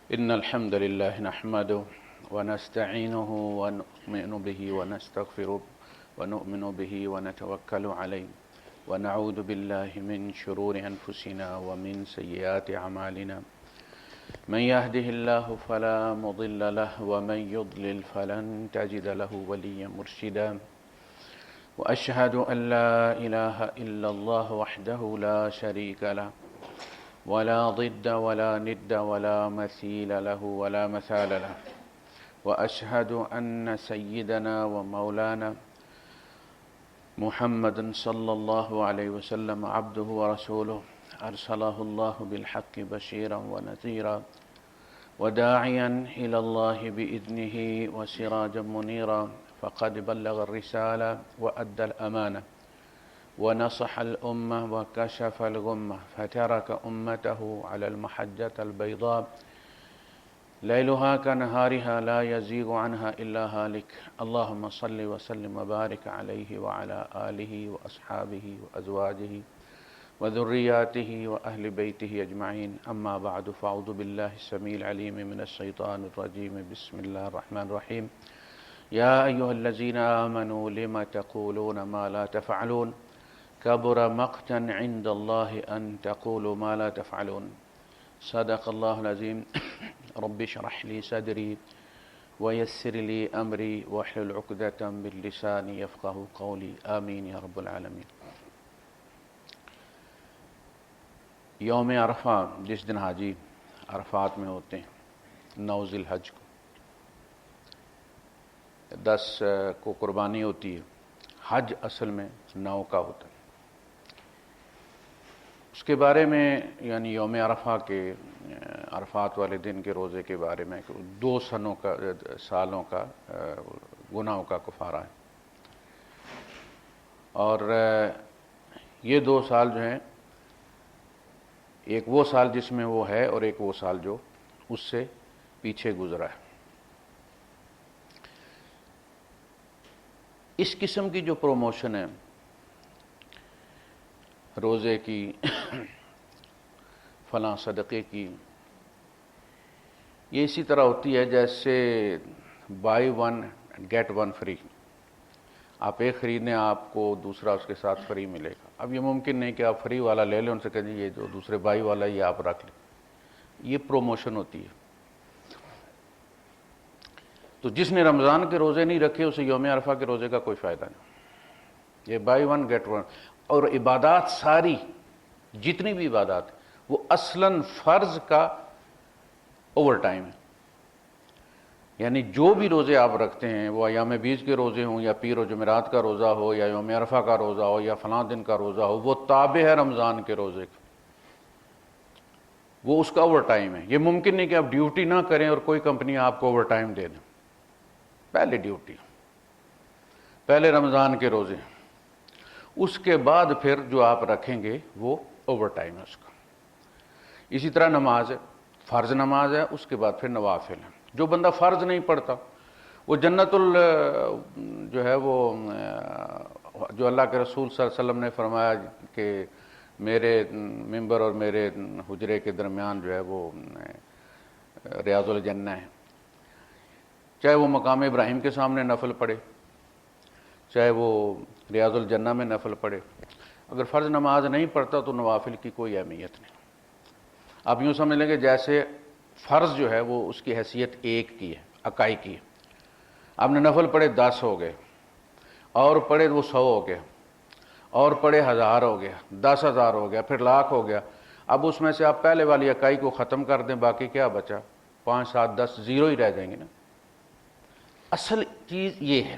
إن الحمد لله نحمده ونستعينه ونؤمن به ونستغفره ونؤمن به ونتوكل عليه ونعوذ بالله من شرور أنفسنا ومن سيئات أعمالنا من يهده الله فلا مضل له ومن يضلل فلن تجد له وليا مرشدا وأشهد أن لا إله إلا الله وحده لا شريك له ولا ضد ولا ند ولا مثيل له ولا مثال له وأشهد أن سيدنا ومولانا محمد صلى الله عليه وسلم عبده ورسوله أرسله الله بالحق بشيرا ونذيرا وداعيا إلى الله بإذنه وسراجا منيرا فقد بلغ الرسالة وأدى الأمانة ونصح الأمة وكشف الغمة فترك أمته على المحجة البيضاء ليلها كنهارها لا يزيغ عنها إلا هالك اللهم صل وسلم وبارك عليه وعلى آله وأصحابه وأزواجه وذرياته وأهل بيته أجمعين أما بعد فأعوذ بالله السميع العليم من الشيطان الرجيم بسم الله الرحمن الرحيم يا أيها الذين آمنوا لم تقولون ما لا تفعلون كبر مقتا عند الله أن تقولوا ما لا تفعلون صدق الله العظيم رب اشرح لي صدري ويسر لي أمري واحلل عقدة من لساني يفقهوا قولي آمين يا رب العالمين۔ یوم عرفہ جس دن حاجی عرفات میں ہوتے ہیں 9 ذی الحج کو 10 کو قربانی ہوتی ہے، حج اصل میں 9 کا ہوتا ہے۔ اس کے بارے میں یعنی یوم عرفہ کے عرفات والے دن کے روزے کے بارے میں 2 سالوں کا گناہوں کا کفارہ ہے، اور یہ 2 سال جو ہیں، ایک وہ سال جس میں وہ ہے اور ایک وہ سال جو اس سے پیچھے گزرا ہے۔ اس قسم کی جو پروموشن ہے روزے کی فلاں صدقے کی، یہ اسی طرح ہوتی ہے جیسے بائی 1 گیٹ 1 فری۔ آپ ایک خریدیں آپ کو دوسرا اس کے ساتھ فری ملے گا۔ اب یہ ممکن نہیں کہ آپ فری والا لے لیں، ان سے کہیں یہ جو دوسرے بائی والا یہ آپ رکھ لیں، یہ پروموشن ہوتی ہے۔ تو جس نے رمضان کے روزے نہیں رکھے اسے یوم عرفہ کے روزے کا کوئی فائدہ نہیں۔ یہ بائی 1 گیٹ 1، اور عبادات ساری جتنی بھی عبادات وہ اصلاً فرض کا اوور ٹائم ہے، یعنی جو بھی روزے آپ رکھتے ہیں وہ ایام بیج کے روزے ہوں یا پیر و جمعرات کا روزہ ہو یا یوم عرفہ کا روزہ ہو یا فلاں دن کا روزہ ہو، وہ تابع ہے رمضان کے روزے کا، وہ اس کا اوور ٹائم ہے۔ یہ ممکن نہیں کہ آپ ڈیوٹی نہ کریں اور کوئی کمپنی آپ کو اوور ٹائم دے دیں۔ پہلے ڈیوٹی، پہلے رمضان کے روزے، اس کے بعد پھر جو آپ رکھیں گے وہ اوور ٹائم ہے اس کا۔ اسی طرح نماز ہے، فرض نماز ہے، اس کے بعد پھر نوافل ہے۔ جو بندہ فرض نہیں پڑھتا وہ جنت جو ہے وہ جو اللہ کے رسول صلی اللہ علیہ وسلم نے فرمایا کہ میرے ممبر اور میرے حجرے کے درمیان جو ہے وہ ریاض الجنہ ہے، چاہے وہ مقام ابراہیم کے سامنے نفل پڑھے، چاہے وہ ریاض الجنہ میں نفل پڑھے۔ اگر فرض نماز نہیں پڑھتا تو نوافل کی کوئی اہمیت نہیں۔ آپ یوں سمجھ لیں کہ جیسے فرض جو ہے وہ اس کی حیثیت 1 کی ہے، اکائی کی ہے۔ آپ نے نفل پڑھے 10 ہو گئے، اور پڑھے وہ 100 ہو گیا، اور پڑھے 1000 ہو گیا، 10,000 ہو گیا، پھر لاکھ ہو گیا۔ اب اس میں سے آپ پہلے والی اکائی کو ختم کر دیں، باقی کیا بچا؟ 5 7 10 زیرو ہی رہ جائیں گے نا۔ اصل چیز یہ ہے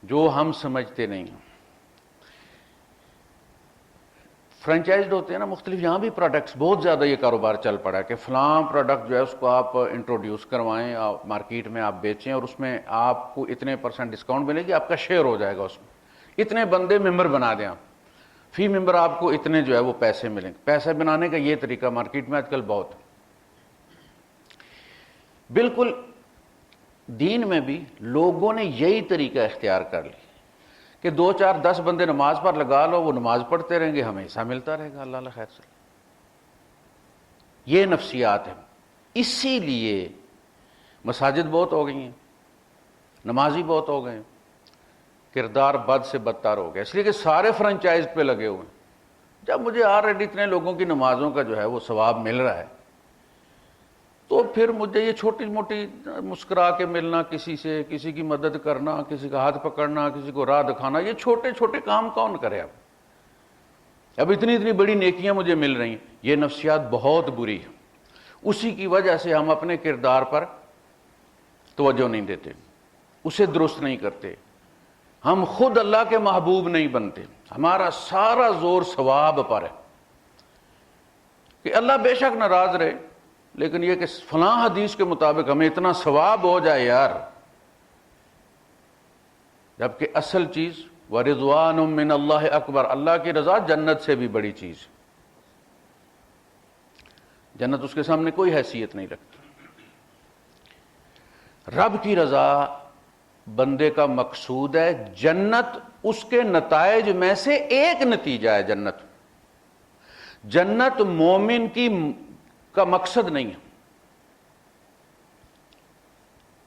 جو ہم سمجھتے نہیں ہیں۔ فرینچائزڈ ہوتے ہیں نا مختلف، یہاں بھی پروڈکٹس بہت زیادہ یہ کاروبار چل پڑا ہے کہ فلاں پروڈکٹ جو ہے اس کو آپ انٹروڈیوس کروائیں، آپ مارکیٹ میں آپ بیچیں، اور اس میں آپ کو اتنے % ڈسکاؤنٹ ملے گی، آپ کا شیئر ہو جائے گا اس میں، اتنے بندے ممبر بنا دیں آپ، فی ممبر آپ کو اتنے جو ہے وہ پیسے ملیں گے۔ پیسے بنانے کا یہ طریقہ مارکیٹ میں آج کل بہت ہے۔ بالکل دین میں بھی لوگوں نے یہی طریقہ اختیار کر لی کہ 2 4 10 بندے نماز پر لگا لو، وہ نماز پڑھتے رہیں گے، ہمیں حصہ ملتا رہے گا، اللہ خیر سے۔ یہ نفسیات ہے۔ اسی لیے مساجد بہت ہو گئی ہیں، نمازی بہت ہو گئے ہیں، کردار بد سے بدتر ہو گیا، اس لیے کہ سارے فرنچائز پہ لگے ہوئے ہیں۔ جب مجھے آلریڈی اتنے لوگوں کی نمازوں کا جو ہے وہ ثواب مل رہا ہے، تو پھر مجھے یہ چھوٹی موٹی مسکرا کے ملنا کسی سے، کسی کی مدد کرنا، کسی کا ہاتھ پکڑنا، کسی کو راہ دکھانا، یہ چھوٹے چھوٹے کام کون کرے؟ اب اتنی بڑی نیکیاں مجھے مل رہی ہیں، یہ نفسیات بہت بری ہے۔ اسی کی وجہ سے ہم اپنے کردار پر توجہ نہیں دیتے، اسے درست نہیں کرتے، ہم خود اللہ کے محبوب نہیں بنتے، ہمارا سارا زور ثواب پر ہے کہ اللہ بے شک ناراض رہے، لیکن یہ کہ فلاں حدیث کے مطابق ہمیں اتنا ثواب ہو جائے یار، جبکہ اصل چیز وَرِضْوَانٌ مِّنَ اللَّهِ اکبر، اللہ کی رضا جنت سے بھی بڑی چیز، جنت اس کے سامنے کوئی حیثیت نہیں رکھتی۔ رب کی رضا بندے کا مقصود ہے، جنت اس کے نتائج میں سے ایک نتیجہ ہے۔ جنت مومن کا مقصد نہیں ہے،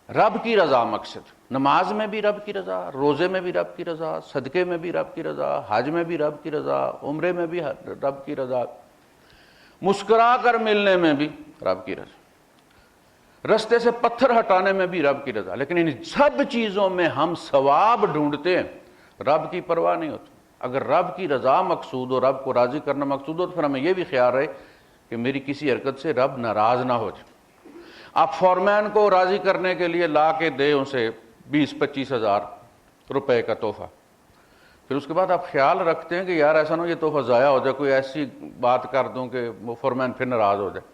رب کی رضا مقصد۔ نماز میں بھی رب کی رضا، روزے میں بھی رب کی رضا، صدقے میں بھی رب کی رضا، حج میں بھی رب کی رضا، عمرے میں بھی رب کی رضا، مسکرا کر ملنے میں بھی رب کی رضا، رستے سے پتھر ہٹانے میں بھی رب کی رضا۔ لیکن ان سب چیزوں میں ہم ثواب ڈھونڈتے ہیں، رب کی پرواہ نہیں ہوتی۔ اگر رب کی رضا مقصود ہو، رب کو راضی کرنا مقصود ہو، تو پھر ہمیں یہ بھی خیال رہے کہ میری کسی حرکت سے رب ناراض نہ ہو جائے۔ آپ فورمین کو راضی کرنے کے لیے لا کے دے اسے 20-25 ہزار روپے کا تحفہ، پھر اس کے بعد آپ خیال رکھتے ہیں کہ یار ایسا نہ ہو یہ تحفہ ضائع ہو جائے، کوئی ایسی بات کر دوں کہ وہ فورمین پھر ناراض ہو جائے،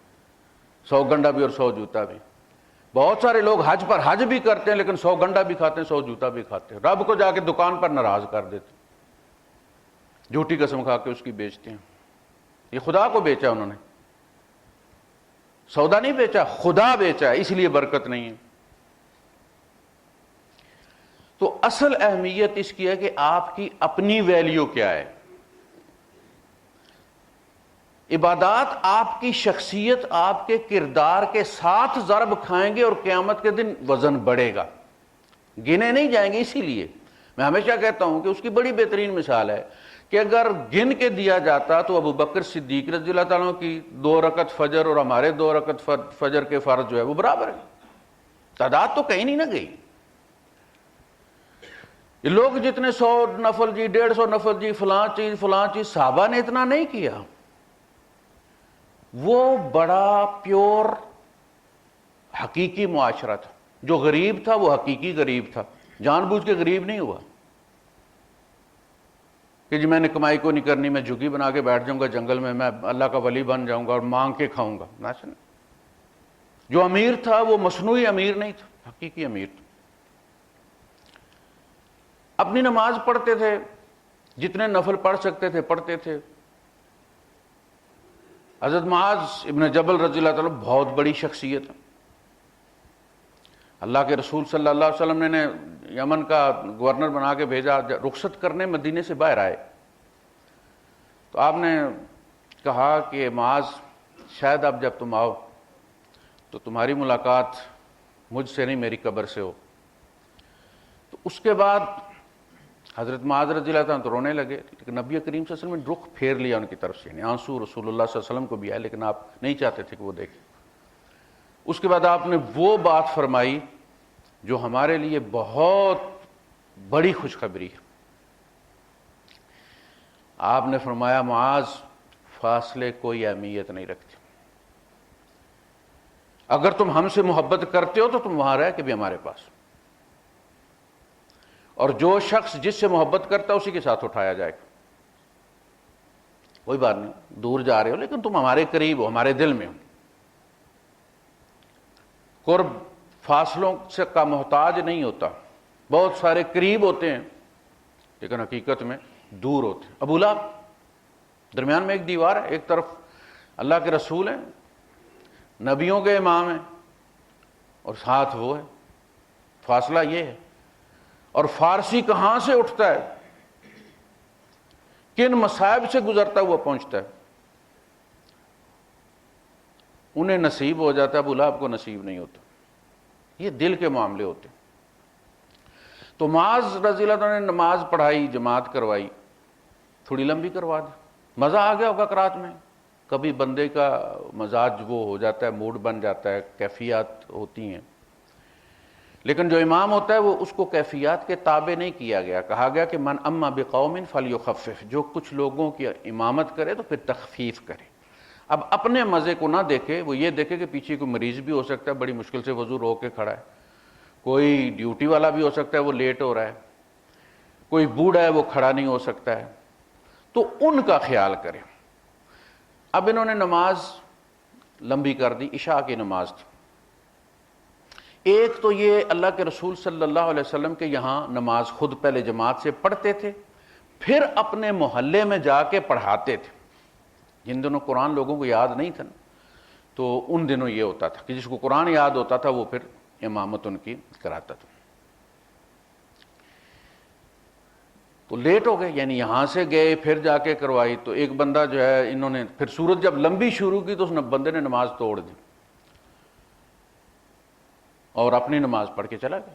100 گنڈا بھی اور 100 جوتا بھی۔ بہت سارے لوگ حج پر حج بھی کرتے ہیں لیکن 100 گنڈا بھی کھاتے ہیں، 100 جوتا بھی کھاتے ہیں، رب کو جا کے دکان پر ناراض کر دیتے ہیں، جھوٹی قسم کھا کے اس کی بیچتے ہیں۔ یہ خدا کو بیچا انہوں نے، سودا نہیں بیچا، خدا بیچا، اس لیے برکت نہیں ہے۔ تو اصل اہمیت اس کی ہے کہ آپ کی اپنی ویلیو کیا ہے۔ عبادات آپ کی شخصیت، آپ کے کردار کے ساتھ ضرب کھائیں گے اور قیامت کے دن وزن بڑھے گا، گنے نہیں جائیں گے۔ اسی لیے میں ہمیشہ کہتا ہوں کہ اس کی بڑی بہترین مثال ہے کہ اگر گن کے دیا جاتا تو ابو بکر صدیق رضی اللہ تعالیٰ کی 2 رکعت فجر اور ہمارے 2 رکعت فجر کے فرض جو ہے وہ برابر ہے، تعداد تو کہیں نہیں نہ گئی۔ یہ لوگ جتنے 100 نفل جی، 150 نفل جی، فلاں چیز، صحابہ نے اتنا نہیں کیا۔ وہ بڑا پیور حقیقی معاشرہ تھا، جو غریب تھا وہ حقیقی غریب تھا، جان بوجھ کے غریب نہیں ہوا کہ جی میں نے کمائی کو نہیں کرنی، میں جھگی بنا کے بیٹھ جاؤں گا جنگل میں اللہ کا ولی بن جاؤں گا اور مانگ کے کھاؤں گا۔ جو امیر تھا وہ مصنوعی امیر نہیں تھا، حقیقی امیر تھا۔ اپنی نماز پڑھتے تھے، جتنے نفل پڑھ سکتے تھے پڑھتے تھے۔ حضرت معاذ ابن جبل رضی اللہ تعالیٰ بہت بڑی شخصیت ہے، اللہ کے رسول صلی اللہ علیہ وسلم نے یمن کا گورنر بنا کے بھیجا، رخصت کرنے مدینے سے باہر آئے تو آپ نے کہا کہ معاذ شاید اب جب تم آؤ تو تمہاری ملاقات مجھ سے نہیں میری قبر سے ہو۔ تو اس کے بعد حضرت معاذ رضی اللہ عنہ تو رونے لگے، لیکن نبی کریم صلی اللہ علیہ وسلم نے رخ پھیر لیا ان کی طرف سے، یعنی آنسو رسول اللہ صلی اللہ علیہ وسلم کو بھی آئے لیکن آپ نہیں چاہتے تھے کہ وہ دیکھیں۔ اس کے بعد آپ نے وہ بات فرمائی جو ہمارے لیے بہت بڑی خوشخبری ہے۔ آپ نے فرمایا معاذ فاصلے کوئی اہمیت نہیں رکھتے، اگر تم ہم سے محبت کرتے ہو تو تم وہاں رہ کے بھی ہمارے پاس، اور جو شخص جس سے محبت کرتا ہے اسی کے ساتھ اٹھایا جائے گا۔ کوئی بات نہیں دور جا رہے ہو لیکن تم ہمارے قریب ہو، ہمارے دل میں ہو۔ قرب فاصلوں سے کا محتاج نہیں ہوتا، بہت سارے قریب ہوتے ہیں لیکن حقیقت میں دور ہوتے ہیں۔ ابو لہب درمیان میں ایک دیوار ہے، ایک طرف اللہ کے رسول ہیں، نبیوں کے امام ہیں، اور ساتھ وہ ہے، فاصلہ یہ ہے۔ اور فارسی کہاں سے اٹھتا ہے، کن مصائب سے گزرتا ہوا پہنچتا ہے۔ انہیں نصیب ہو جاتا ہے، ابو لہب کو نصیب نہیں ہوتا۔ یہ دل کے معاملے ہوتے ہیں۔ تو معاذ رضی اللہ عنہ نے نماز پڑھائی، جماعت کروائی، تھوڑی لمبی کروا دی، مزہ آ گیا ہوگا قرات میں۔ کبھی بندے کا مزاج وہ ہو جاتا ہے، موڈ بن جاتا ہے، کیفیات ہوتی ہیں، لیکن جو امام ہوتا ہے وہ اس کو کیفیات کے تابع نہیں کیا گیا۔ کہا گیا کہ من اما بقوم فلیخفف، جو کچھ لوگوں کی امامت کرے تو پھر تخفیف کرے۔ اب اپنے مزے کو نہ دیکھے، وہ یہ دیکھے کہ پیچھے کوئی مریض بھی ہو سکتا ہے، بڑی مشکل سے وضو رو کے کھڑا ہے، کوئی ڈیوٹی والا بھی ہو سکتا ہے وہ لیٹ ہو رہا ہے، کوئی بوڑھا ہے وہ کھڑا نہیں ہو سکتا ہے، تو ان کا خیال کرے۔ اب انہوں نے نماز لمبی کر دی، عشاء کی نماز تھی۔ ایک تو یہ اللہ کے رسول صلی اللہ علیہ وسلم کے یہاں نماز خود پہلے جماعت سے پڑھتے تھے، پھر اپنے محلے میں جا کے پڑھاتے تھے۔ جن دنوں قرآن لوگوں کو یاد نہیں تھا تو ان دنوں یہ ہوتا تھا کہ جس کو قرآن یاد ہوتا تھا وہ پھر امامت ان کی کراتا تھا۔ تو لیٹ ہو گئے، یعنی یہاں سے گئے پھر جا کے کروائی، تو ایک بندہ جو ہے، انہوں نے پھر سورت جب لمبی شروع کی تو اس بندے نے نماز توڑ دی اور اپنی نماز پڑھ کے چلا گیا۔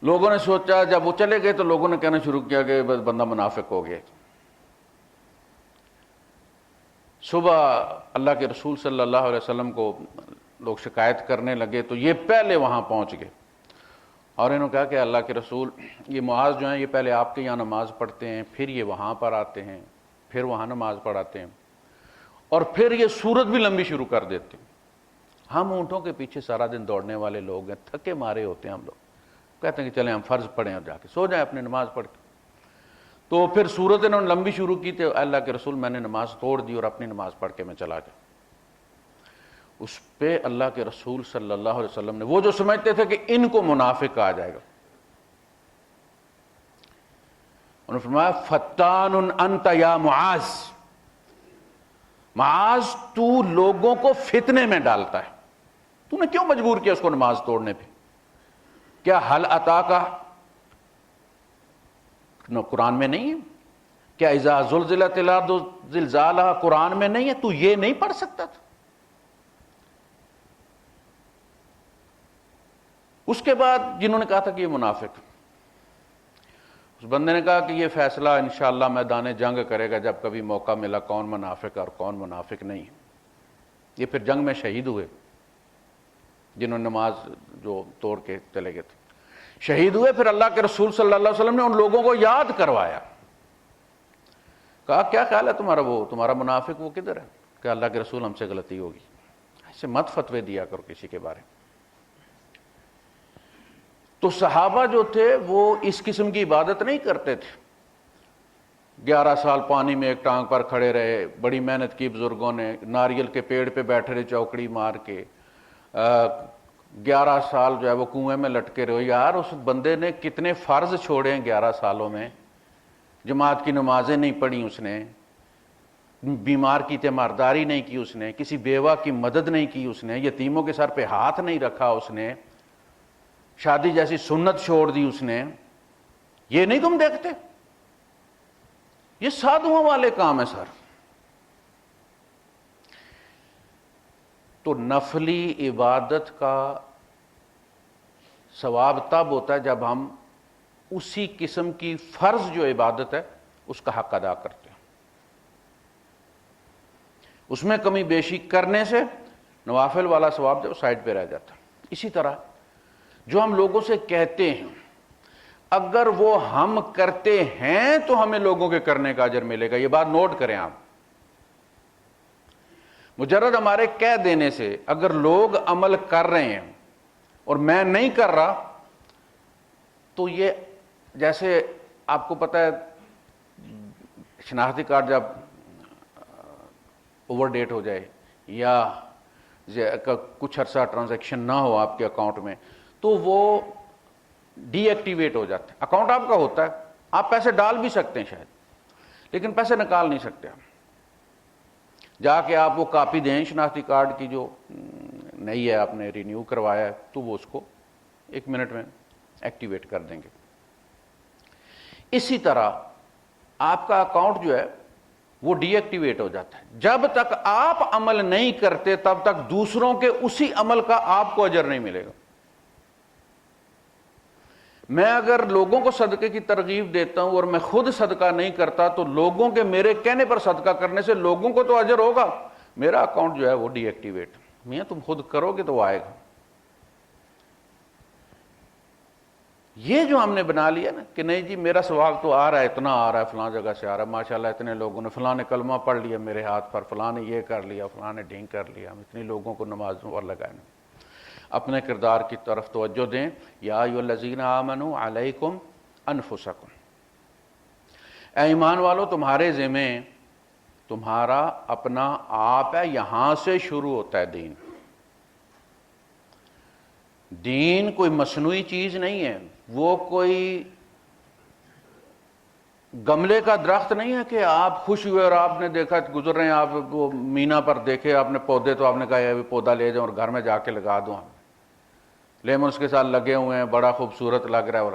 لوگوں نے سوچا، جب وہ چلے گئے تو لوگوں نے کہنا شروع کیا کہ بس بندہ منافق ہو گیا۔ صبح اللہ کے رسول صلی اللہ علیہ وسلم کو لوگ شکایت کرنے لگے تو یہ پہلے وہاں پہنچ گئے اور انہوں نے کہا کہ اللہ کے رسول، یہ معاذ جو ہیں یہ پہلے آپ کے یہاں نماز پڑھتے ہیں، پھر یہ وہاں پر آتے ہیں، پھر وہاں نماز پڑھاتے ہیں، اور پھر یہ سورت بھی لمبی شروع کر دیتے ہیں۔ ہم اونٹوں کے پیچھے سارا دن دوڑنے والے لوگ ہیں، تھکے مارے ہوتے ہیں ہم لوگ، کہتے ہیں کہ چلیں ہم فرض پڑھیں اور جا کے سو جائیں اپنی نماز پڑھ کے۔ تو پھر سورت انہوں نے لمبی شروع کی تھی، اللہ کے رسول میں نے نماز توڑ دی اور اپنی نماز پڑھ کے میں چلا گیا۔ اس پہ اللہ کے رسول صلی اللہ علیہ وسلم نے، وہ جو سمجھتے تھے کہ ان کو منافق کہا جائے گا، انہوں نے فرمایا فتان انت یا معاذ، معاذ تو لوگوں کو فتنے میں ڈالتا ہے، تو نے کیوں مجبور کیا اس کو نماز توڑنے پہ؟ کیا حل عطا کا قرآن میں نہیں ہے؟ کیا اذا زلزلت الارض زلزالہا قرآن میں نہیں ہے؟ تو یہ نہیں پڑھ سکتا تھا؟ اس کے بعد جنہوں نے کہا تھا کہ یہ منافق، اس بندے نے کہا کہ یہ فیصلہ انشاءاللہ میدان جنگ کرے گا جب کبھی موقع ملا، کون منافق اور کون منافق نہیں۔ یہ پھر جنگ میں شہید ہوئے، جنہوں نے نماز جو توڑ کے چلے گئے تھے شہید ہوئے۔ پھر اللہ کے رسول صلی اللہ علیہ وسلم نے ان لوگوں کو یاد کروایا، کہا کیا خیال ہے تمہارا، وہ تمہارا منافق وہ کدھر ہے؟ کہ اللہ کے رسول ہم سے غلطی ہوگی، ایسے مت فتوے دیا کرو کسی کے بارے میں۔ تو صحابہ جو تھے وہ اس قسم کی عبادت نہیں کرتے تھے۔ 11 سال پانی میں ایک ٹانگ پر کھڑے رہے، بڑی محنت کی بزرگوں نے، ناریل کے پیڑ پہ بیٹھے رہے چوکڑی مار کے، 11 سال جو ہے وہ کنویں میں لٹکے رہے۔ یار اس بندے نے کتنے فرض چھوڑے ہیں 11 سالوں میں، جماعت کی نمازیں نہیں پڑھی اس نے، بیمار کی تیمارداری نہیں کی اس نے، کسی بیوہ کی مدد نہیں کی اس نے، یتیموں کے سر پہ ہاتھ نہیں رکھا اس نے، شادی جیسی سنت چھوڑ دی اس نے۔ یہ نہیں تم دیکھتے؟ یہ سادھوؤں والے کام ہے سر۔ تو نفلی عبادت کا ثواب تب ہوتا ہے جب ہم اسی قسم کی فرض جو عبادت ہے اس کا حق ادا کرتے ہیں، اس میں کمی بیشی کرنے سے نوافل والا ثواب جو سائڈ پہ رہ جاتا ہے۔ اسی طرح جو ہم لوگوں سے کہتے ہیں اگر وہ ہم کرتے ہیں تو ہمیں لوگوں کے کرنے کا اجر ملے گا۔ یہ بات نوٹ کریں آپ، مجرد ہمارے کہہ دینے سے اگر لوگ عمل کر رہے ہیں اور میں نہیں کر رہا تو یہ جیسے آپ کو پتہ ہے شناختی کارڈ جب اوور ڈیٹ ہو جائے یا کچھ عرصہ ٹرانزیکشن نہ ہو آپ کے اکاؤنٹ میں تو وہ ڈی ایکٹیویٹ ہو جاتا ہے۔ اکاؤنٹ آپ کا ہوتا ہے، آپ پیسے ڈال بھی سکتے ہیں شاید، لیکن پیسے نکال نہیں سکتے۔ جا کے آپ وہ کاپی دیں شناختی کارڈ کی جو نئی ہے، آپ نے رینیو کروایا ہے، تو وہ اس کو 1 منٹ میں ایکٹیویٹ کر دیں گے۔ اسی طرح آپ کا اکاؤنٹ جو ہے وہ ڈی ایکٹیویٹ ہو جاتا ہے. جب تک آپ عمل نہیں کرتے تب تک دوسروں کے اسی عمل کا آپ کو اجر نہیں ملے گا. میں اگر لوگوں کو صدقے کی ترغیب دیتا ہوں اور میں خود صدقہ نہیں کرتا تو لوگوں کے میرے کہنے پر صدقہ کرنے سے لوگوں کو تو اجر ہوگا, میرا اکاؤنٹ جو ہے وہ ڈی ایکٹیویٹ. میاں تم خود کرو گے تو وہ آئے گا. یہ جو ہم نے بنا لیا نا کہ نہیں جی میرا ثواب تو آ رہا ہے, اتنا آ رہا ہے, فلاں جگہ سے آ رہا ہے, ماشاءاللہ اتنے لوگوں نے, فلاں نے کلمہ پڑھ لیا میرے ہاتھ پر, فلاں نے یہ کر لیا, فلاں نے ڈھینگ کر لیا, ہم اتنے لوگوں کو نمازوں پر لگائیں. اپنے کردار کی طرف توجہ دیں. یا ایھا الذین آمنوا علیکم انفسکم, اے ایمان والو تمہارے ذمہ تمہارا اپنا آپ ہے. یہاں سے شروع ہوتا ہے دین. دین کوئی مصنوعی چیز نہیں ہے, وہ کوئی گملے کا درخت نہیں ہے کہ آپ خوش ہوئے اور آپ نے دیکھا گزر رہے ہیں, آپ وہ مینا پر دیکھے آپ نے پودے تو آپ نے کہا یہ پودا لے جاؤں اور گھر میں جا کے لگا دوں. لیمن اس کے ساتھ لگے ہوئے ہیں, بڑا خوبصورت لگ رہا ہے, اور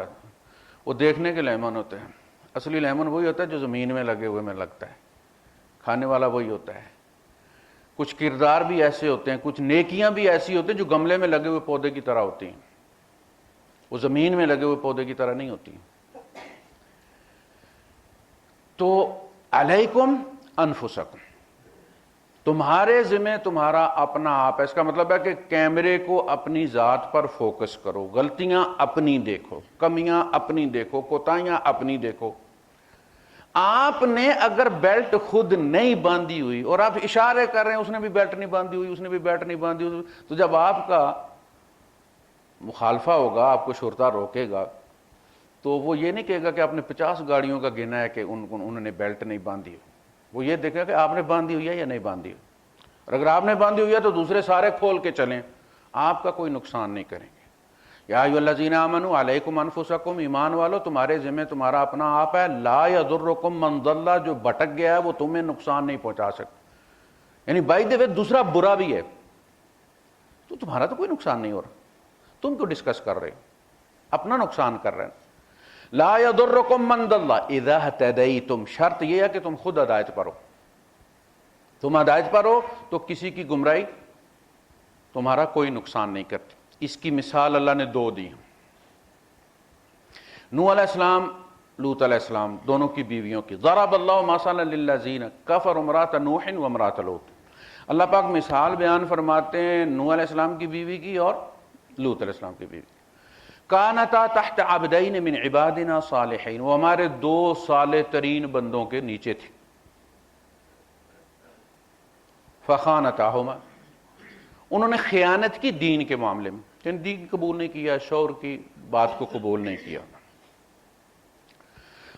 وہ دیکھنے کے لیمن ہوتے ہیں. اصلی لیمن وہی ہوتا ہے جو زمین میں لگے ہوئے میں لگتا ہے, کھانے والا وہی ہوتا ہے. کچھ کردار بھی ایسے ہوتے ہیں, کچھ نیکیاں بھی ایسی ہوتی ہیں جو گملے میں لگے ہوئے پودے کی طرح ہوتی ہیں, وہ زمین میں لگے ہوئے پودے کی طرح نہیں ہوتی. تو علیکم انفسکم, تمہارے ذمہ تمہارا اپنا آپ ہے. اس کا مطلب ہے کہ کیمرے کو اپنی ذات پر فوکس کرو, غلطیاں اپنی دیکھو, کمیاں اپنی دیکھو, کوتاہیاں اپنی دیکھو. آپ نے اگر بیلٹ خود نہیں باندھی ہوئی اور آپ اشارے کر رہے ہیں اس نے بھی بیلٹ نہیں باندھی ہوئی, اس نے بھی بیلٹ نہیں باندھی ہوئی, تو جب آپ کا مخالفہ ہوگا, آپ کو شرطا روکے گا, تو وہ یہ نہیں کہے گا کہ آپ نے 50 گاڑیوں کا گنا ہے کہ انہوں نے بیلٹ نہیں باندھی. وہ یہ دیکھے گا کہ آپ نے باندھی ہوئی ہے یا نہیں باندھی ہوئی. اور اگر آپ نے باندھی ہوئی ہے تو دوسرے سارے کھول کے چلیں, آپ کا کوئی نقصان نہیں کریں گے. یا ایھا الذین آمنوا علیکم انفسکم, ایمان والو تمہارے ذمہ تمہارا اپنا آپ ہے. لا یضرکم من ضل, جو بھٹک گیا ہے وہ تمہیں نقصان نہیں پہنچا سکتا. یعنی بائی دی وے دوسرا برا بھی ہے تو تمہارا تو کوئی نقصان نہیں ہو رہا, تم کیوں ڈسکس کر رہے ہو, اپنا نقصان کر رہے ہیں. لا یضرکم من ضل اذا اهتدیتم, شرط یہ ہے کہ تم خود ہدایت پر ہو. تم ہدایت پر ہو تو کسی کی گمراہی تمہارا کوئی نقصان نہیں کرتی. اس کی مثال اللہ نے دو دی. نوح علیہ السلام, لوط علیہ السلام, دونوں کی بیویوں کی. ضرب اللہ مثلا للذین کفروا امرأۃ نوح و امرأۃ لوط. اللہ پاک مثال بیان فرماتے ہیں نوح علیہ السلام کی بیوی کی اور لوط علیہ السلام کی بیوی. کانتا تحت عبدین من عبادنا صالحین, وہ ہمارے 2 صالح ترین بندوں کے نیچے تھے. فخانتاہما, انہوں نے خیانت کی دین کے معاملے میں, یعنی دین قبول نہیں کیا, شوہر کی بات کو قبول نہیں کیا.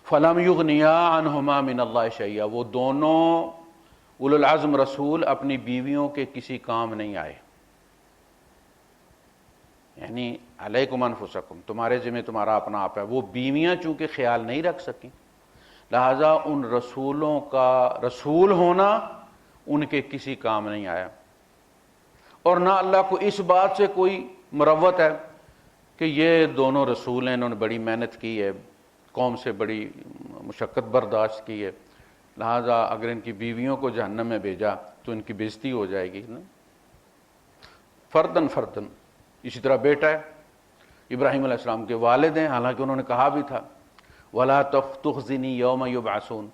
فلم یغنیا عنہما من اللہ شیئا, وہ دونوں اولو العزم رسول اپنی بیویوں کے کسی کام نہیں آئے. یعنی علیکم انفسکم, تمہارے ذمہ تمہارا اپنا آپ ہے. وہ بیویاں چونکہ خیال نہیں رکھ سکیں, لہذا ان رسولوں کا رسول ہونا ان کے کسی کام نہیں آیا. اور نہ اللہ کو اس بات سے کوئی مروت ہے کہ یہ دونوں رسول ہیں, انہوں نے بڑی محنت کی ہے, قوم سے بڑی مشقت برداشت کی ہے, لہذا اگر ان کی بیویوں کو جہنم میں بھیجا تو ان کی بےزتی ہو جائے گی. فردن فردن. اسی طرح بیٹا ہے, ابراہیم علیہ السلام کے والد ہیں, حالانکہ انہوں نے کہا بھی تھا وَلَا تُخْزِنِي يَوْمَ يُبْعَثُونَ,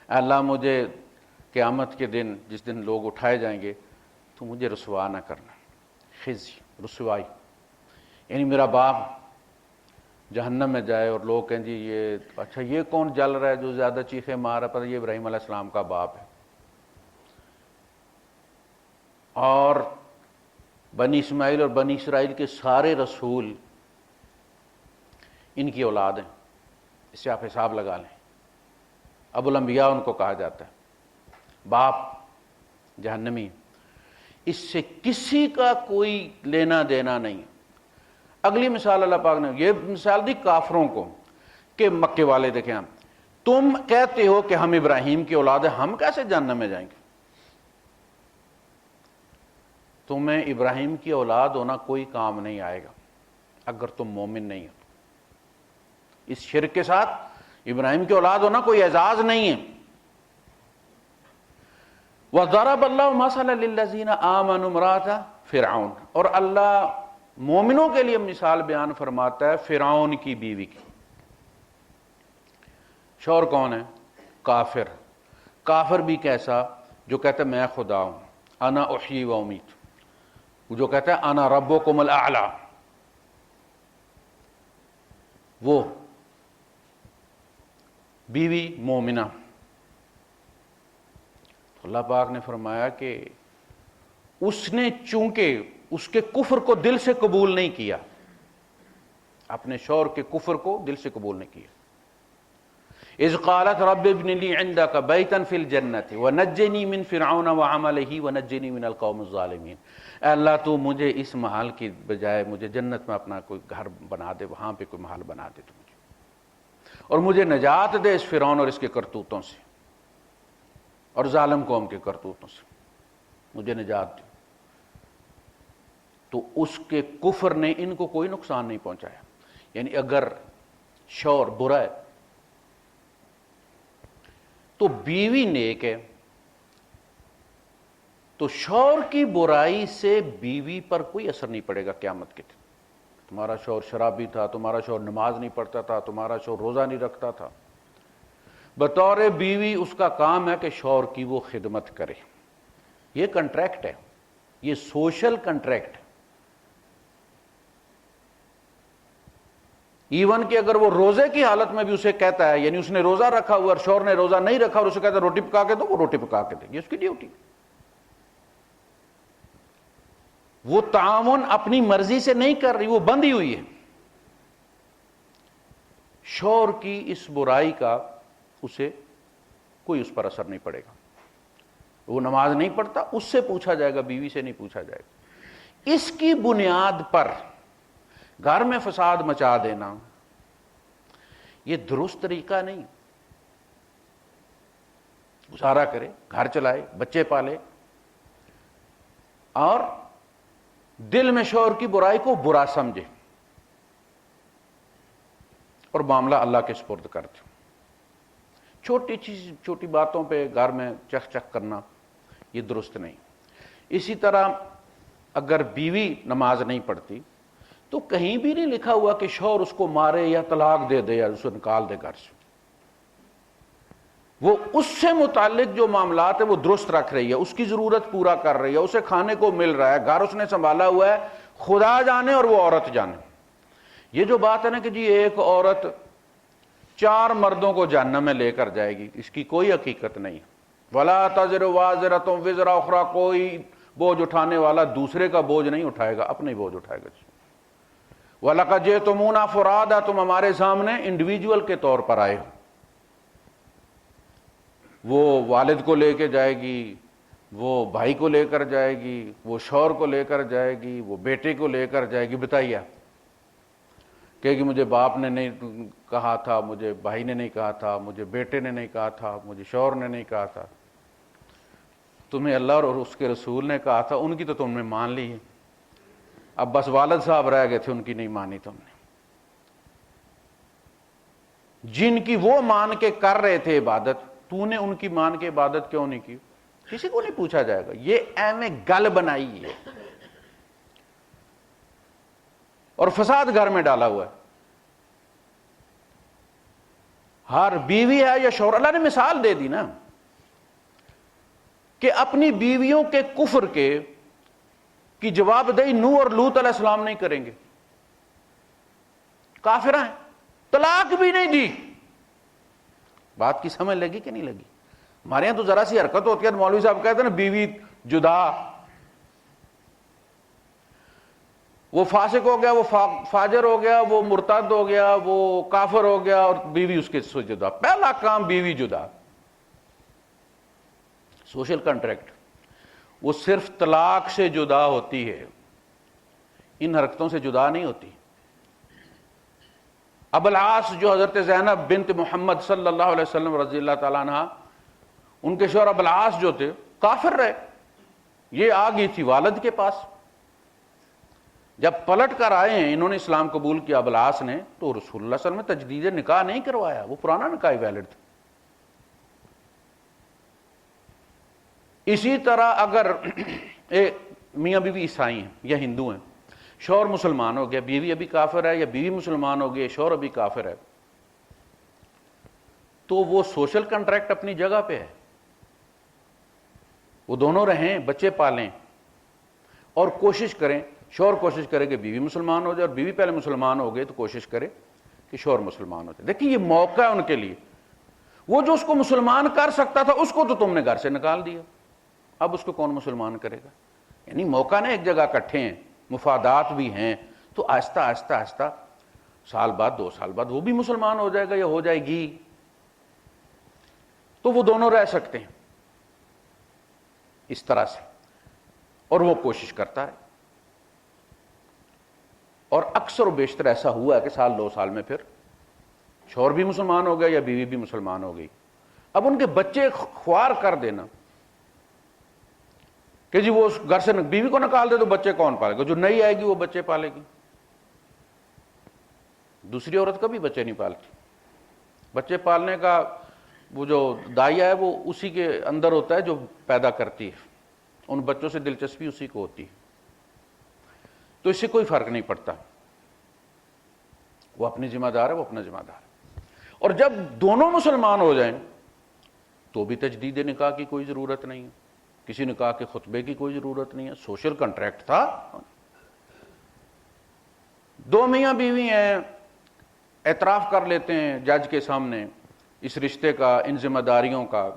اے اللہ مجھے قیامت کے دن جس دن لوگ اٹھائے جائیں گے تو مجھے رسوا نہ کرنا. خزی, رسوائی, یعنی میرا باپ جہنم میں جائے اور لوگ کہیں جی یہ اچھا یہ کون جل رہا ہے جو زیادہ چیخے مار رہا ہے, یہ ابراہیم علیہ السلام کا باپ ہے. اور بنی اسماعیل اور بنی اسرائیل کے سارے رسول ان کی اولاد ہیں. اس سے آپ حساب لگا لیں. ابو الانبیاء ان کو کہا جاتا ہے, باپ جہنمی. اس سے کسی کا کوئی لینا دینا نہیں. اگلی مثال اللہ پاک نے یہ مثال دی کافروں کو کہ مکے والے دیکھیں, ہم تم کہتے ہو کہ ہم ابراہیم کی اولاد ہیں, ہم کیسے جہنم میں جائیں گے؟ تمہیں ابراہیم کی اولاد ہونا کوئی کام نہیں آئے گا اگر تم مومن نہیں ہو. اس شرک کے ساتھ ابراہیم کی اولاد ہونا کوئی اعزاز نہیں ہے. وَضَرَبَ اللَّهُ مَثَلًا لِلَّذِينَ آمَنُوا امْرَأَتَ فِرْعَوْنَ، اور اللہ مومنوں کے لیے مثال بیان فرماتا ہے فرعون کی بیوی کی۔ شوہر کون ہے؟ کافر۔ کافر بھی کیسا؟ جو کہتا ہے میں خدا ہوں، انا احیی و امیت، جو کہتا ہے انا ربکم الاعلی، وہ بیوی مومنہ۔ اللہ پاک نے فرمایا کہ اس نے چونکہ اس کے کفر کو دل سے قبول نہیں کیا، اپنے شوہر کے کفر کو دل سے قبول نہیں کیا، اذ قالت رب ابن لی عندک بیتا فی الجنت ونجنی من فرعون وعملہ ونجنی من القوم الظالمین، اے اللہ تو مجھے اس محل کی بجائے مجھے جنت میں اپنا کوئی گھر بنا دے، وہاں پہ کوئی محل بنا دے تو مجھے، اور مجھے نجات دے اس فرعون اور اس کے کرتوتوں سے اور ظالم قوم کے کرتوتوں سے، مجھے نجات دے۔ تو اس کے کفر نے ان کو کوئی نقصان نہیں پہنچایا۔ یعنی اگر شوہر برا ہے تو بیوی نیک ہے، تو شوہر کی برائی سے بیوی پر کوئی اثر نہیں پڑے گا قیامت کے دن۔ تمہارا شوہر شرابی تھا، تمہارا شوہر نماز نہیں پڑھتا تھا، تمہارا شوہر روزہ نہیں رکھتا تھا، بطور بیوی اس کا کام ہے کہ شوہر کی وہ خدمت کرے۔ یہ کنٹریکٹ ہے، یہ سوشل کنٹریکٹ ہے۔ ایون کہ اگر وہ روزے کی حالت میں بھی اسے کہتا ہے، یعنی اس نے روزہ رکھا ہوا اور شوہر نے روزہ نہیں رکھا اور اسے کہتا ہے روٹی پکا کے دو، وہ روٹی پکا کے دے، یہ اس کی ڈیوٹی۔ وہ تعاون اپنی مرضی سے نہیں کر رہی، وہ بندھی ہوئی ہے۔ شوہر کی اس برائی کا اسے کوئی اس پر اثر نہیں پڑے گا۔ وہ نماز نہیں پڑھتا، اس سے پوچھا جائے گا، بیوی سے نہیں پوچھا جائے گا۔ اس کی بنیاد پر گھر میں فساد مچا دینا یہ درست طریقہ نہیں۔ گزارا کرے، گھر چلائے، بچے پالے، اور دل میں شوہر کی برائی کو برا سمجھے اور معاملہ اللہ کے سپرد کر دے۔ چھوٹی چیز، چھوٹی باتوں پہ گھر میں چک چک کرنا یہ درست نہیں۔ اسی طرح اگر بیوی نماز نہیں پڑھتی تو کہیں بھی نہیں لکھا ہوا کہ شوہر اس کو مارے یا طلاق دے دے یا اسے نکال دے گھر سے۔ وہ اس سے متعلق جو معاملات ہیں وہ درست رکھ رہی ہے، اس کی ضرورت پورا کر رہی ہے، اسے کھانے کو مل رہا ہے، گھر اس نے سنبھالا ہوا ہے، خدا جانے اور وہ عورت جانے۔ یہ جو بات ہے نا کہ جی ایک عورت 4 مردوں کو جہنم میں لے کر جائے گی، اس کی کوئی حقیقت نہیں۔ وَلَا تَزِرُ وَازِرَةٌ وِزْرَ أُخْرَىٰ، کوئی بوجھ اٹھانے والا دوسرے کا بوجھ نہیں اٹھائے گا، اپنے بوجھ اٹھائے گا۔ وَلَقَدْ جِئْتُمُونَا فُرَادَىٰ، تم ہمارے سامنے انڈیویجول کے طور پر آئے ہو۔ وہ والد کو لے کے جائے گی، وہ بھائی کو لے کر جائے گی، وہ شوہر کو لے کر جائے گی، وہ بیٹے کو لے کر جائے گی۔ بتائیے، کہے گی مجھے باپ نے نہیں کہا تھا، مجھے بھائی نے نہیں کہا تھا، مجھے بیٹے نے نہیں کہا تھا، مجھے شوہر نے نہیں کہا تھا، تمہیں اللہ اور اس کے رسول نے کہا تھا، ان کی تو تم نے مان لی ہے، اب بس والد صاحب رہ گئے تھے، ان کی نہیں مانی تم نے۔ جن کی وہ مان کے کر رہے تھے عبادت، تو نے ان کی مان کے عبادت کیوں نہیں کی؟ کسی کو نہیں پوچھا جائے گا۔ یہ اہم گل بنائی ہے اور فساد گھر میں ڈالا ہوا ہے۔ ہر بیوی ہے یا شوہر، اللہ نے مثال دے دی نا کہ اپنی بیویوں کے کفر کے کی جواب دہی نوح اور لوط علیہ السلام نہیں کریں گے، کافر ہیں، طلاق بھی نہیں دی۔ بات کی سمجھ لگی کہ نہیں لگی؟ ہمارے یہاں تو ذرا سی حرکت ہوتی ہے، مولوی صاحب کہتے ہیں نا بیوی جدا، وہ فاسق ہو گیا، وہ فاجر ہو گیا، وہ مرتد ہو گیا، وہ کافر ہو گیا، اور بیوی اس کے سے جدا۔ پہلا کام بیوی جدا۔ سوشل کنٹریکٹ وہ صرف طلاق سے جدا ہوتی ہے، ان حرکتوں سے جدا نہیں ہوتی۔ ابو العاص جو حضرت زینب بنت محمد صلی اللہ علیہ وسلم رضی اللہ تعالیٰ عنہ، ان کے شوہر ابو العاص جو تھے کافر رہے، یہ آ گئی تھی والد کے پاس۔ جب پلٹ کر آئے ہیں، انہوں نے اسلام قبول کیا ابو العاص نے، تو رسول اللہ صلی اللہ علیہ وسلم نے تجدید نکاح نہیں کروایا، وہ پرانا نکاح ویلڈ تھا۔ اسی طرح اگر میاں بیوی عیسائی ہیں یا ہندو ہیں، شوہر مسلمان ہو گیا، بیوی ابھی کافر ہے، یا بیوی مسلمان ہو گئی، شوہر ابھی کافر ہے، تو وہ سوشل کنٹریکٹ اپنی جگہ پہ ہے، وہ دونوں رہیں، بچے پالیں، اور کوشش کریں، شوہر کوشش کرے کہ بیوی مسلمان ہو جائے، اور بیوی پہلے مسلمان ہو گئے تو کوشش کرے کہ شوہر مسلمان ہو جائے۔ دیکھیں یہ موقع ہے ان کے لیے، وہ جو اس کو مسلمان کر سکتا تھا اس کو تو تم نے گھر سے نکال دیا، اب اس کو کون مسلمان کرے گا؟ یعنی موقع نہ ایک جگہ اکٹھے ہیں، مفادات بھی ہیں، تو آہستہ آہستہ آہستہ سال بعد 2 سال بعد وہ بھی مسلمان ہو جائے گا یا ہو جائے گی، تو وہ دونوں رہ سکتے ہیں اس طرح سے، اور وہ کوشش کرتا ہے، اور اکثر و بیشتر ایسا ہوا ہے کہ سال 2 سال میں پھر شوہر بھی مسلمان ہو گیا یا بیوی بھی مسلمان ہو گئی۔ اب ان کے بچے خوار کر دینا کہ جی وہ گھر سے بیوی کو نکال دے تو بچے کون پالے گا؟ جو نئی آئے گی وہ بچے پالے گی، دوسری عورت کبھی بچے نہیں پالتی۔ بچے پالنے کا وہ جو دائیا ہے وہ اسی کے اندر ہوتا ہے جو پیدا کرتی ہے، ان بچوں سے دلچسپی اسی کو ہوتی ہے، تو اس سے کوئی فرق نہیں پڑتا، وہ اپنی ذمہ دار ہے، وہ اپنا ذمہ دار ہے۔ اور جب دونوں مسلمان ہو جائیں تو بھی تجدید نکاح کی کوئی ضرورت نہیں ہے، کسی نکاح کے خطبے کی کوئی ضرورت نہیں ہے، سوشل کنٹریکٹ تھا۔ 2 میاں بیوی ہیں، اعتراف کر لیتے ہیں جج کے سامنے اس رشتے کا، ان ذمہ داریوں کا،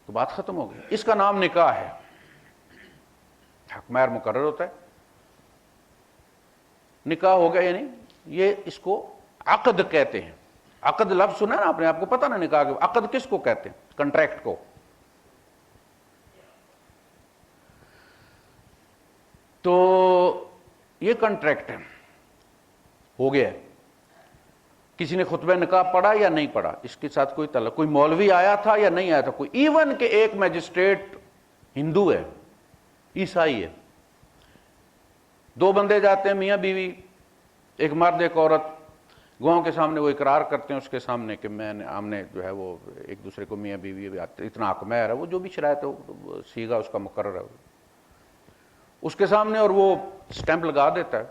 تو بات ختم ہو گئی۔ اس کا نام نکاح ہے، حق مہر مقرر ہوتا ہے، نکاح ہو گیا، یعنی یہ اس کو عقد کہتے ہیں۔ عقد لفظ سنا نا آپ نے، آپ کو پتا نا نکاح کے عقد کس کو کہتے ہیں؟ کنٹریکٹ کو۔ تو یہ کنٹریکٹ ہے، ہو گیا ہے، کسی نے خطبہ نکاح پڑھا یا نہیں پڑھا اس کے ساتھ کوئی تعلق، کوئی مولوی آیا تھا یا نہیں آیا تھا، کوئی ایون کہ ایک میجسٹریٹ ہندو ہے، عیسائی ہے، 2 بندے جاتے ہیں میاں بیوی، ایک مرد ایک عورت، گواہوں کے سامنے وہ اقرار کرتے ہیں اس کے سامنے کہ ہم نے جو ہے وہ ایک دوسرے کو میاں بیوی اتنا حق مہر ہے، وہ جو بھی شرائط ہے سیگا اس کا مقرر ہے اس کے سامنے، اور وہ سٹیمپ لگا دیتا ہے،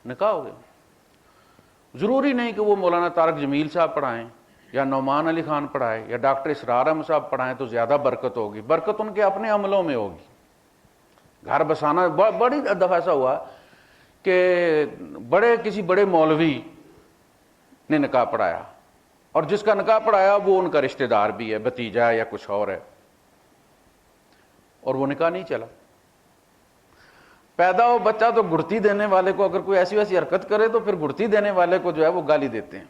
نکاح ہو گیا۔ ضروری نہیں کہ وہ مولانا طارق جمیل صاحب پڑھائیں یا نعمان علی خان پڑھائے یا ڈاکٹر اسرار احمد صاحب پڑھائیں تو زیادہ برکت ہوگی، برکت ان کے اپنے عملوں میں ہوگی۔ گھر بسانا، بڑی دفعہ ایسا ہوا کہ کسی بڑے مولوی نے نکاح پڑھایا، اور جس کا نکاح پڑھایا وہ ان کا رشتہ دار بھی ہے، بھتیجا ہے یا کچھ اور ہے، اور وہ نکاح نہیں چلا۔ پیدا ہو بچہ تو گڑتی دینے والے کو اگر کوئی ایسی ویسی حرکت کرے تو پھر گڑتی دینے والے کو جو ہے وہ گالی دیتے ہیں،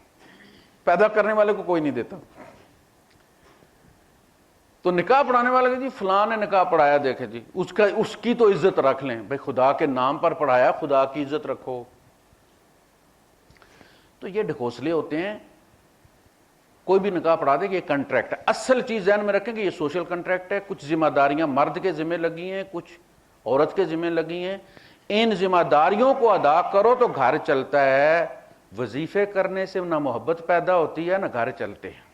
پیدا کرنے والے کو کوئی نہیں دیتا۔ تو نکاح پڑھانے والے کہ جی فلاں نے نکاح پڑھایا، دیکھے جی اس کی تو عزت رکھ لیں، بھائی خدا کے نام پر پڑھایا، خدا کی عزت رکھو۔ تو یہ ڈھکوسلے ہوتے ہیں، کوئی بھی نکاح پڑھا دے کہ یہ کنٹریکٹ ہے۔ اصل چیز ذہن میں رکھیں کہ یہ سوشل کنٹریکٹ ہے، کچھ ذمہ داریاں مرد کے ذمہ لگی ہیں، کچھ عورت کے ذمہ لگی ہیں، ان ذمہ داریوں کو ادا کرو تو گھر چلتا ہے۔ وظیفے کرنے سے نہ محبت پیدا ہوتی ہے نہ گھر چلتے ہیں۔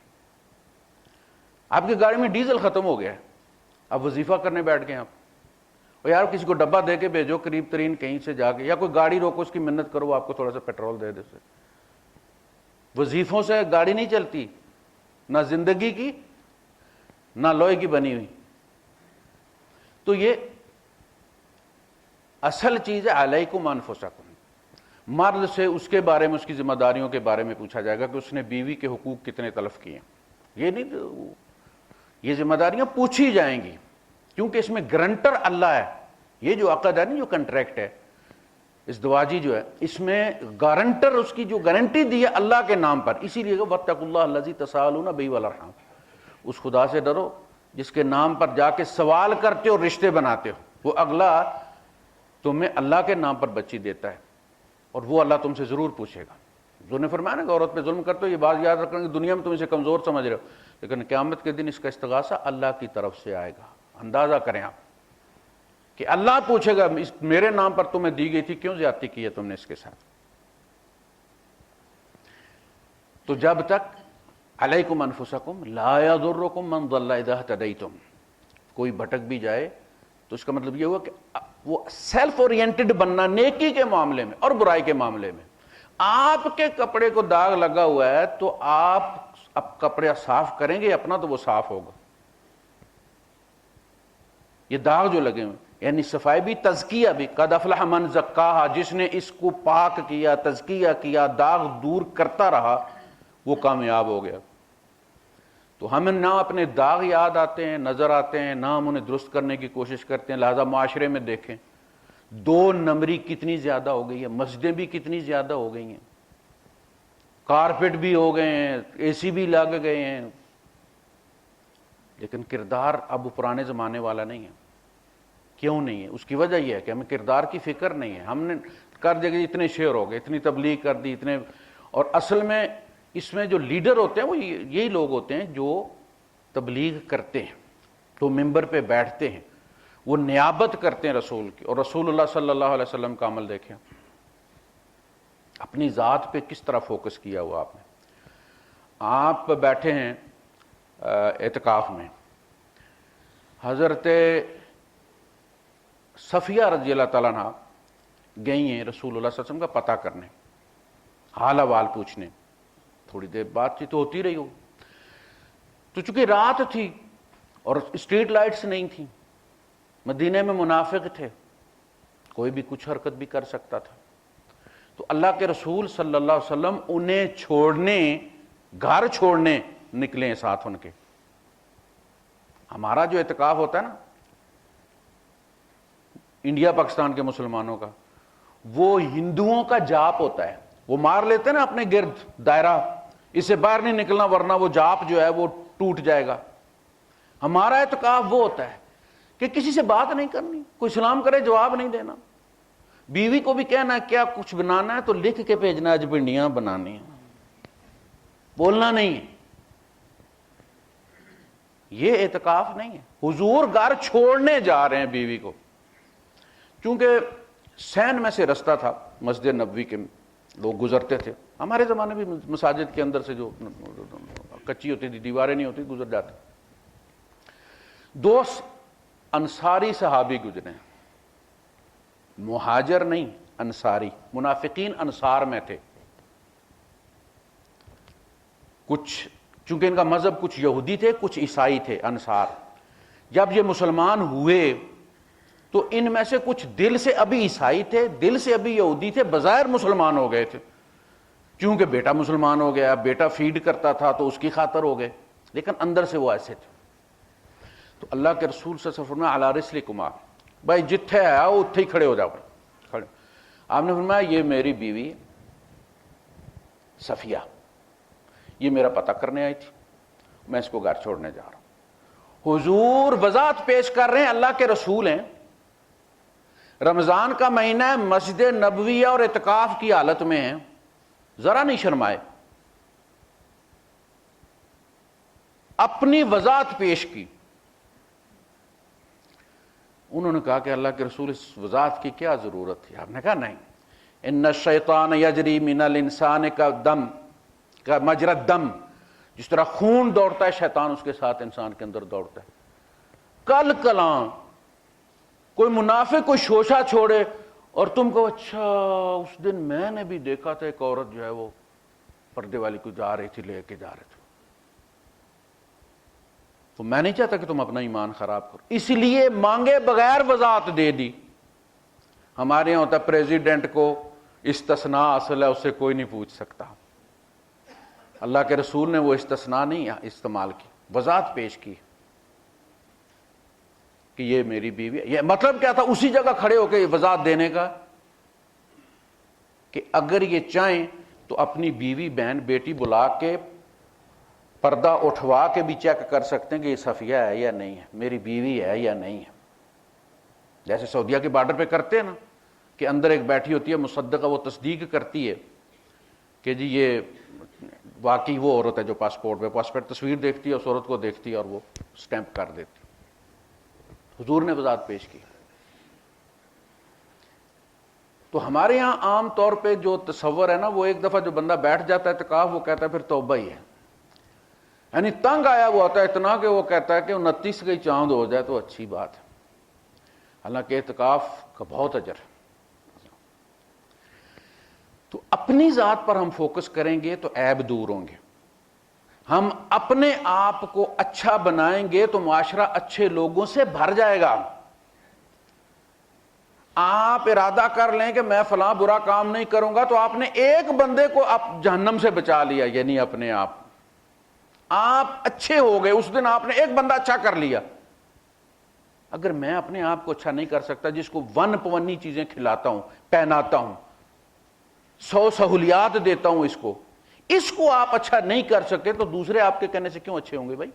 آپ کی گاڑی میں ڈیزل ختم ہو گیا ہے، اب وظیفہ کرنے بیٹھ گئے آپ، اور یار کسی کو ڈبہ دے کے بھیجو قریب ترین کہیں سے جا کے، یا کوئی گاڑی روکو اس کی منت کرو آپ کو تھوڑا سا پیٹرول دے دے سے۔ وظیفوں سے گاڑی نہیں چلتی، نہ زندگی کی نہ لوہے کی بنی ہوئی۔ تو یہ اصل چیز ہے، علیکم انفسکم۔ مرد سے اس کے بارے میں، اس کی ذمہ داریوں کے بارے میں پوچھا جائے گا کہ اس نے بیوی کے حقوق کتنے تلف کیے ہیں، یہ نہیں، یہ ذمہ داریاں پوچھی جائیں گی، کیونکہ اس میں گرنٹر اللہ ہے۔ یہ جو عقد ہے نا، جو کنٹریکٹ ہے ازدواجی جو ہے، اس میں گارنٹر، اس کی جو گارنٹی دی ہے اللہ کے نام پر، اسی لیے واتقوا اللہ الذی تساءلون بہ والارحام، اس خدا سے ڈرو جس کے نام پر جا کے سوال کرتے ہو، رشتے بناتے ہو، وہ اگلا تمہیں اللہ کے نام پر بچی دیتا ہے، اور وہ اللہ تم سے ضرور پوچھے گا۔ جو نے فرمایا نا کہ عورت پہ ظلم کرتے ہو، یہ بات یاد رکھنا کہ دنیا میں تم اسے کمزور سمجھ رہے ہو، لیکن قیامت کے دن اس کا استغاثہ اللہ کی طرف سے آئے گا۔ اندازہ کریں آپ کہ اللہ پوچھے گا میرے نام پر تمہیں دی گئی تھی، کیوں زیادتی کی ہے تم نے اس کے ساتھ؟ تو جب تک علیکم انفسکم لا یضرکم من ضل اذا اہتدیتم، کوئی بھٹک بھی جائے تو اس کا مطلب یہ ہوا کہ وہ سیلف اورینٹڈ بننا نیکی کے معاملے میں اور برائی کے معاملے میں. آپ کے کپڑے کو داغ لگا ہوا ہے تو آپ اب کپڑے صاف کریں گے اپنا تو وہ صاف ہوگا. یہ داغ جو لگے ہوئے یعنی صفائی بھی تزکیہ بھی. قد افلح من زکاہا, جس نے اس کو پاک کیا, تزکیہ کیا, داغ دور کرتا رہا, وہ کامیاب ہو گیا. تو ہمیں نہ اپنے داغ یاد آتے ہیں, نظر آتے ہیں, نہ ہم انہیں درست کرنے کی کوشش کرتے ہیں. لہذا معاشرے میں دیکھیں 2 نمبری کتنی زیادہ ہو گئی ہے, مسجدیں بھی کتنی زیادہ ہو گئی ہیں, کارپیٹ بھی ہو گئے ہیں, اے سی بھی لگ گئے ہیں, لیکن کردار اب پرانے زمانے والا نہیں ہے. کیوں نہیں ہے؟ اس کی وجہ یہ ہے کہ ہمیں کردار کی فکر نہیں ہے. ہم نے کر دیا کہ اتنے شیئر ہو گئے, اتنی تبلیغ کر دی, اتنے. اور اصل میں اس میں جو لیڈر ہوتے ہیں وہ یہی لوگ ہوتے ہیں جو تبلیغ کرتے ہیں, تو ممبر پہ بیٹھتے ہیں, وہ نیابت کرتے ہیں رسول کی. اور رسول اللہ صلی اللہ علیہ وسلم کا عمل دیکھیں, اپنی ذات پہ کس طرح فوکس کیا ہوا آپ نے. آپ بیٹھے ہیں اعتکاف میں, حضرت صفیہ رضی اللہ تعالیٰ عنہ گئی ہیں رسول اللہ صلی اللہ علیہ وسلم کا پتہ کرنے, حال احوال پوچھنے. تھوڑی دیر بات چیت تو ہوتی رہی ہو, تو چونکہ رات تھی اور اسٹریٹ لائٹس نہیں تھیں, مدینے میں منافق تھے, کوئی بھی کچھ حرکت بھی کر سکتا تھا. تو اللہ کے رسول صلی اللہ علیہ وسلم انہیں چھوڑنے, گھر چھوڑنے نکلے ہیں ساتھ ان کے. ہمارا جو اعتکاف ہوتا ہے نا انڈیا پاکستان کے مسلمانوں کا, وہ ہندوؤں کا جاپ ہوتا ہے. وہ مار لیتے ہیں نا اپنے گرد دائرہ, اس سے باہر نہیں نکلنا ورنہ وہ جاپ جو ہے وہ ٹوٹ جائے گا. ہمارا اعتکاف وہ ہوتا ہے کہ کسی سے بات نہیں کرنی, کوئی سلام کرے جواب نہیں دینا. بیوی کو بھی کہنا کیا کچھ بنانا ہے تو لکھ کے بھیجنا, آج بھنڈیاں بنانی ہیں, بولنا نہیں ہے. یہ اعتکاف نہیں ہے. حضور گھر چھوڑنے جا رہے ہیں بیوی کو, چونکہ سین میں سے رستہ تھا مسجد نبوی کے, لوگ گزرتے تھے. ہمارے زمانے بھی مساجد کے اندر سے جو کچی ہوتی تھی, دیواریں نہیں ہوتی, گزر جاتے. 2 انصاری صحابی گزرے, مہاجر نہیں انصاری. منافقین انصار میں تھے, کچھ چونکہ ان کا مذہب کچھ یہودی تھے کچھ عیسائی تھے انصار. جب یہ مسلمان ہوئے تو ان میں سے کچھ دل سے ابھی عیسائی تھے, دل سے ابھی یہودی تھے, بظاہر مسلمان ہو گئے تھے. کیونکہ بیٹا مسلمان ہو گیا, بیٹا فیڈ کرتا تھا تو اس کی خاطر ہو گئے, لیکن اندر سے وہ ایسے تھے. تو اللہ کے رسول صلی اللہ علیہ وسلم نے علی رسلکما, بھائی جتھے آیا اتھے ہی کھڑے ہو جاؤ. کھڑے. آپ نے فرمایا یہ میری بیوی صفیہ, یہ میرا پتہ کرنے آئی تھی, میں اس کو گھر چھوڑنے جا رہا ہوں. حضور وضاحت پیش کر رہے ہیں, اللہ کے رسول ہیں, رمضان کا مہینہ ہے, مسجد نبویہ اور اعتکاف کی حالت میں ہیں, ذرا نہیں شرمائے, اپنی وضاحت پیش کی. انہوں نے کہا کہ اللہ کے رسول اس وضاحت کی کیا ضرورت تھی؟ آپ نے کہا نہیں, ان الشیطان یجری من الانسان کا دم کا مجرى الدم, جس طرح خون دوڑتا ہے شیطان اس کے ساتھ انسان کے اندر دوڑتا ہے. کل کلاں کوئی منافق کوئی شوشہ چھوڑے اور تم کو اچھا اس دن میں نے بھی دیکھا تھا ایک عورت جو ہے وہ پردے والی کو جا رہی تھی, لے کے جا رہے تھے, تو میں نہیں چاہتا کہ تم اپنا ایمان خراب کرو, اس لیے مانگے بغیر وضاحت دے دی. ہمارے یہاں ہوتا ہے پریزیڈنٹ کو استثناء اصل ہے, اس سے کوئی نہیں پوچھ سکتا. اللہ کے رسول نے وہ استثناء نہیں استعمال کی, وضاحت پیش کی کہ یہ میری بیوی ہے. یہ مطلب کیا تھا اسی جگہ کھڑے ہو کے وضاحت دینے کا کہ اگر یہ چاہیں تو اپنی بیوی بہن بیٹی بلا کے پردہ اٹھوا کے بھی چیک کر سکتے ہیں کہ یہ صفیہ ہے یا نہیں ہے, میری بیوی ہے یا نہیں ہے. جیسے سعودیہ کے بارڈر پہ کرتے ہیں نا کہ اندر ایک بیٹھی ہوتی ہے مصدقہ, وہ تصدیق کرتی ہے کہ جی یہ واقعی وہ عورت ہے جو پاسپورٹ تصویر دیکھتی ہے, اس عورت کو دیکھتی ہے اور وہ سٹیمپ کر دیتی. حضور نے وضاحت پیش کی. تو ہمارے یہاں عام طور پہ جو تصور ہے نا, وہ ایک دفعہ جو بندہ بیٹھ جاتا ہے اعتکاف وہ کہتا ہے پھر توبہ ہی ہے. یعنی تنگ آیا ہوا ہوتا ہے اتنا کہ وہ کہتا ہے کہ 29 کا ہی چاند ہو جائے تو اچھی بات ہے، حالانکہ اعتکاف کا بہت اجر ہے۔ تو اپنی ذات پر ہم فوکس کریں گے تو عیب دور ہوں گے، ہم اپنے آپ کو اچھا بنائیں گے تو معاشرہ اچھے لوگوں سے بھر جائے گا۔ آپ ارادہ کر لیں کہ میں فلاں برا کام نہیں کروں گا تو آپ نے ایک بندے کو جہنم سے بچا لیا، یعنی اپنے آپ اچھے ہو گئے، اس دن آپ نے ایک بندہ اچھا کر لیا۔ اگر میں اپنے آپ کو اچھا نہیں کر سکتا، جس کو ون پونی چیزیں کھلاتا ہوں، پہناتا ہوں، 100 سہولیات دیتا ہوں، اس کو آپ اچھا نہیں کر سکتے تو دوسرے آپ کے کہنے سے کیوں اچھے ہوں گے بھائی؟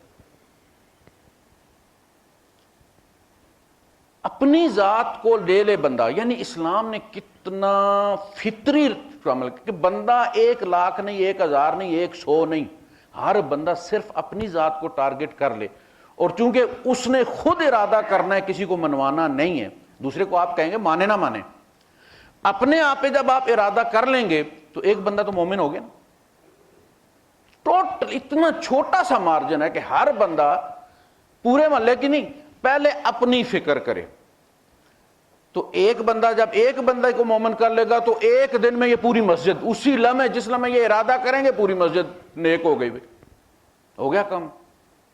اپنی ذات کو لے لے بندہ، یعنی اسلام نے کتنا فطری عمل کہ بندہ 1 لاکھ نہیں، 1000 نہیں، 100 نہیں، ہر بندہ صرف اپنی ذات کو ٹارگٹ کر لے، اور چونکہ اس نے خود ارادہ کرنا ہے، کسی کو منوانا نہیں ہے، دوسرے کو آپ کہیں گے مانے نہ مانے، اپنے آپ پہ جب آپ ارادہ کر لیں گے تو ایک بندہ تو مومن ہو گیا نا۔ ٹوٹل اتنا چھوٹا سا مارجن ہے کہ ہر بندہ پورے محلے کی نہیں، پہلے اپنی فکر کرے۔ تو ایک بندہ جب ایک بندے کو مومن کر لے گا تو ایک دن میں یہ پوری مسجد، اسی لمحے جس لمحے یہ ارادہ کریں گے پوری مسجد نیک ہو گئی، ہو گیا کم،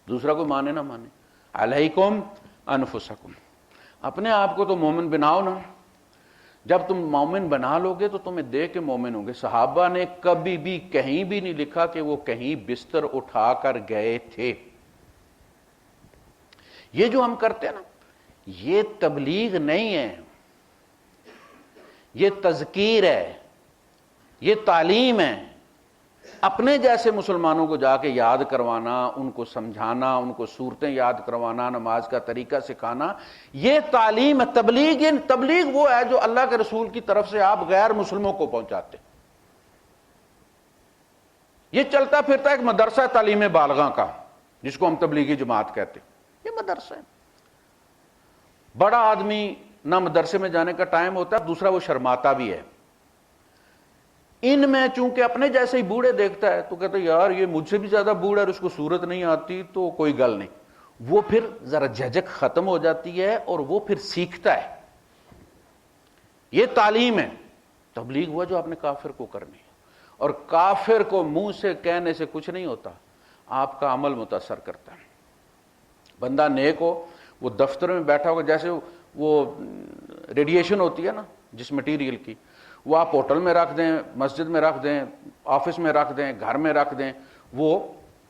دوسرا کوئی مانے نہ مانے۔ علیکم انفسکم، اپنے آپ کو تو مومن بناؤ نا، جب تم مومن بنا لو گے تو تمہیں دیکھ کے مومن ہوں گے۔ صحابہ نے کبھی بھی کہیں بھی نہیں لکھا کہ وہ کہیں بستر اٹھا کر گئے تھے۔ یہ جو ہم کرتے ہیں نا، یہ تبلیغ نہیں ہے، یہ تذکیر ہے، یہ تعلیم ہے۔ اپنے جیسے مسلمانوں کو جا کے یاد کروانا، ان کو سمجھانا، ان کو صورتیں یاد کروانا، نماز کا طریقہ سکھانا، یہ تعلیم ہے۔ تبلیغ وہ ہے جو اللہ کے رسول کی طرف سے آپ غیر مسلموں کو پہنچاتے۔ یہ چلتا پھرتا ایک مدرسہ ہے تعلیم بالغاں کا، جس کو ہم تبلیغی جماعت کہتے ہیں، یہ مدرسہ ہے۔ بڑا آدمی نہ مدرسے میں جانے کا ٹائم ہوتا ہے، دوسرا وہ شرماتا بھی ہے۔ ان میں چونکہ اپنے جیسے ہی بوڑھے دیکھتا ہے تو کہتا ہے یار یہ مجھ سے بھی زیادہ بوڑھا ہے اور اس کو صورت نہیں آتی تو کوئی گل نہیں، وہ پھر ذرا جھجک ختم ہو جاتی ہے اور وہ پھر سیکھتا ہے۔ یہ تعلیم ہے۔ تبلیغ ہوا جو آپ نے کافر کو کرنی ہے، اور کافر کو منہ سے کہنے سے کچھ نہیں ہوتا، آپ کا عمل متاثر کرتا ہے۔ بندہ نیک ہو، وہ دفتر میں بیٹھا ہوگا، جیسے وہ ریڈیشن ہوتی ہے نا جس مٹیریل کی، وہ آپ ہوٹل میں رکھ دیں، مسجد میں رکھ دیں، آفس میں رکھ دیں، گھر میں رکھ دیں، وہ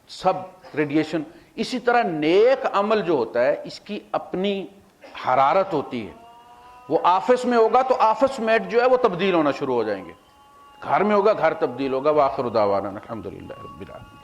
سب ریڈیشن۔ اسی طرح نیک عمل جو ہوتا ہے اس کی اپنی حرارت ہوتی ہے۔ وہ آفس میں ہوگا تو آفس میٹ جو ہے وہ تبدیل ہونا شروع ہو جائیں گے، گھر میں ہوگا گھر تبدیل ہوگا۔ وآخر دعوانا الحمدللہ رب العالمین۔